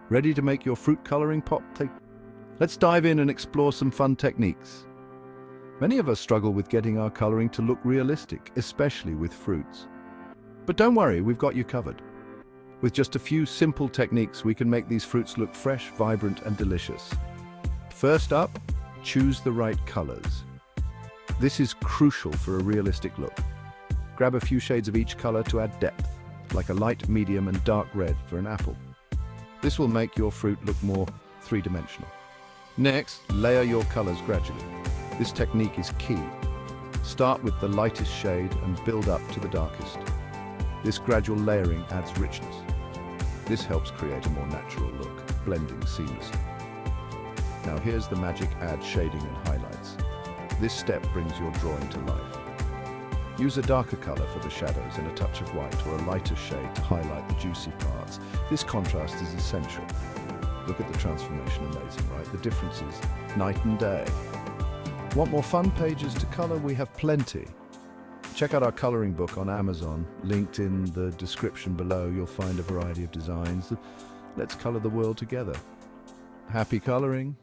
Ready to make your fruit coloring pop? Let's dive in and explore some fun techniques. Many of us struggle with getting our coloring to look realistic, especially with fruits. But don't worry, we've got you covered. With just a few simple techniques, we can make these fruits look fresh, vibrant, and delicious. First up, choose the right colors. This is crucial for a realistic look. Grab a few shades of each color to add depth, like a light, medium, and dark red for an apple. This will make your fruit look more three-dimensional. Next, layer your colors gradually. This technique is key. Start with the lightest shade and build up to the darkest. This gradual layering adds richness. This helps create a more natural look, blending seamlessly. Now here's the magic: add shading and highlights. This step brings your drawing to life. Use a darker color for the shadows and a touch of white or a lighter shade to highlight the juicy parts. This contrast is essential. Look at the transformation, amazing, right? The difference is night and day. Want more fun pages to color? We have plenty. Check out our coloring book on Amazon. Linked in the description below, you'll find a variety of designs. Let's color the world together. Happy coloring!